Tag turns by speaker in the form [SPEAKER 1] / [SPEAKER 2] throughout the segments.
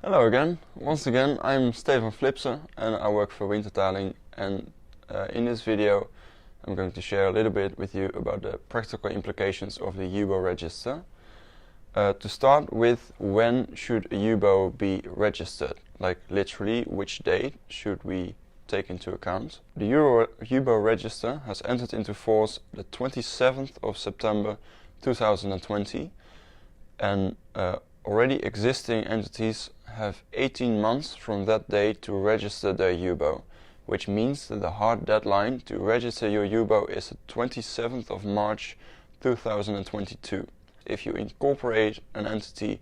[SPEAKER 1] Hello again. Once again, I'm Stefan and I work for Wintertaling, and in this video I'm going to share a little bit with you about the practical implications of the UBO register. To start with, when should a UBO be registered? Like literally, which date should we take into account? The UBO register has entered into force the 27th of September 2020, and already existing entities have 18 months from that date to register their UBO, which means that the hard deadline to register your UBO is the 27th of March 2022. If you incorporate an entity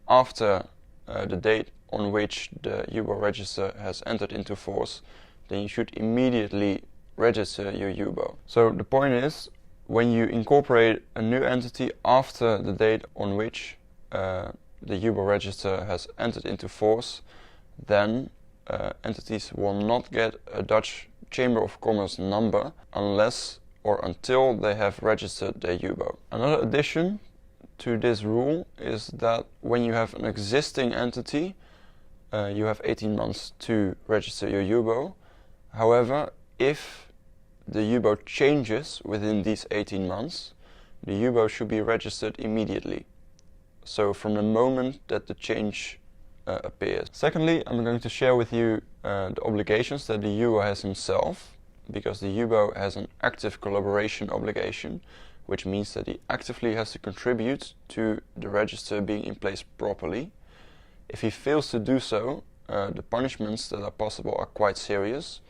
[SPEAKER 1] after the date on which the UBO register has entered into force, then you should immediately register your UBO. So the point is, when you incorporate a new entity after the date on which the UBO register has entered into force, then entities will not get a Dutch Chamber of Commerce number unless or until they have registered their UBO. Another addition to this rule is that when you have an existing entity, you have 18 months to register your UBO. However, if the UBO changes within these 18 months, the UBO should be registered immediately. So from the moment that the change appears. Secondly, I'm going to share with you the obligations that the UBO has himself, because the UBO has an active collaboration obligation, which means that he actively has to contribute to the register being in place properly. If he fails to do so, the punishments that are possible are quite serious,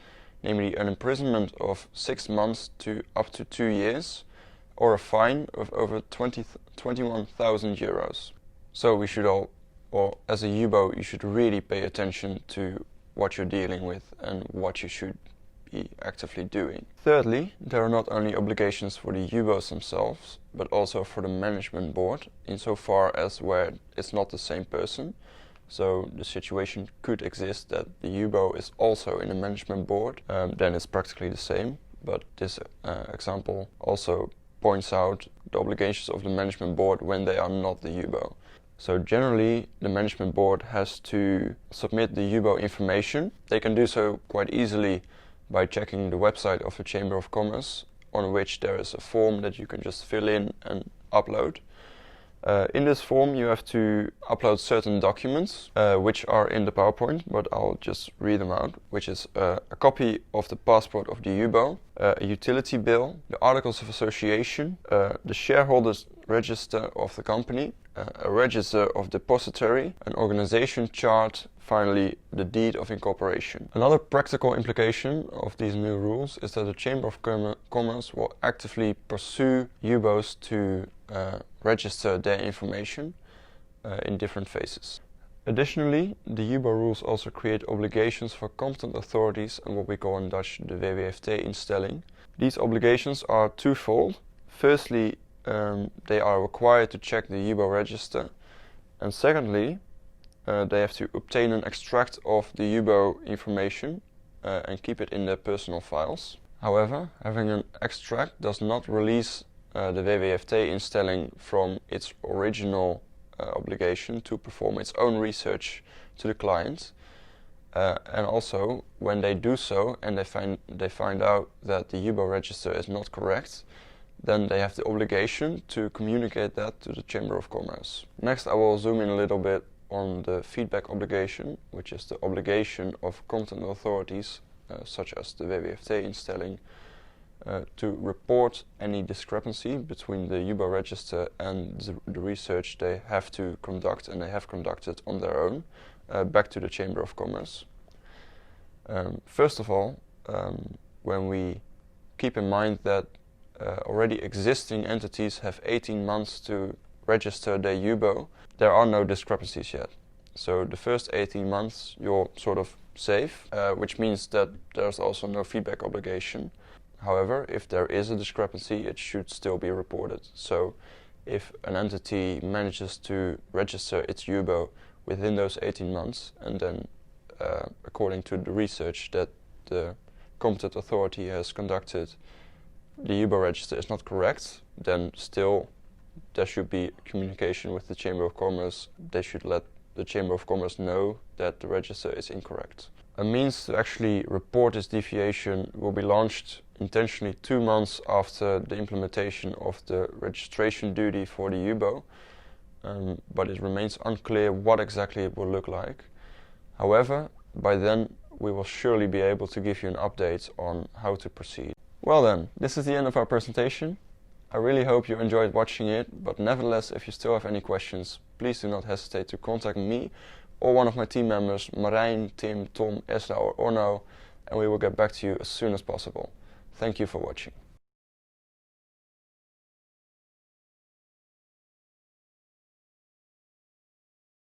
[SPEAKER 1] namely an imprisonment of 6 months to up to 2 years, or a fine of over 21,000 euros. So we should all, or as a UBO, you should really pay attention to what you're dealing with and what you should be actively doing. Thirdly, there are not only obligations for the UBOs themselves, but also for the management board, insofar as where it's not the same person. So the situation could exist that the UBO is also in the management board, then it's practically the same, but this example also points out the obligations of the management board when they are not the UBO. So generally, the management board has to submit the UBO information. They can do so quite easily by checking the website of the Chamber of Commerce, on which there is a form that you can just fill in and upload. In this form you have to upload certain documents which are in the PowerPoint, but I'll just read them out, which is a copy of the passport of the UBO, a utility bill, the Articles of Association, the shareholders register of the company, a register of depository, an organization chart, finally the deed of incorporation. Another practical implication of these new rules is that the Chamber of Commerce will actively pursue UBOs to register their information in different phases. Additionally, the UBO rules also create obligations for competent authorities and what we call in Dutch the WWFT-instelling. These obligations are twofold. Firstly, they are required to check the UBO register, and secondly, they have to obtain an extract of the UBO information and keep it in their personal files. However, having an extract does not release the WWFT-instelling from its original obligation to perform its own research to the client. And also, when they do so and they find out that the UBO register is not correct, then they have the obligation to communicate that to the Chamber of Commerce. Next, I will zoom in a little bit on the feedback obligation, which is the obligation of competent authorities, such as the WWFT-instelling, to report any discrepancy between the UBO register and the research they have to conduct and they have conducted on their own, back to the Chamber of Commerce. First of all, when we keep in mind that already existing entities have 18 months to register their UBO, there are no discrepancies yet. So the first 18 months you're sort of safe, which means that there's also no feedback obligation. However, if there is a discrepancy, it should still be reported. So if an entity manages to register its UBO within those 18 months, and then according to the research that the competent authority has conducted, the UBO register is not correct, then still there should be communication with the Chamber of Commerce. They should let the Chamber of Commerce know that the register is incorrect. A means to actually report this deviation will be launched intentionally 2 months after the implementation of the registration duty for the UBO, but it remains unclear what exactly it will look like. However, by then we will surely be able to give you an update on how to proceed. Well then, this is the end of our presentation. I really hope you enjoyed watching it, but nevertheless, if you still have any questions, please do not hesitate to contact me or one of my team members, Marijn, Tim, Tom, Esra or Orno, and we will get back to you as soon as possible. Thank you for watching.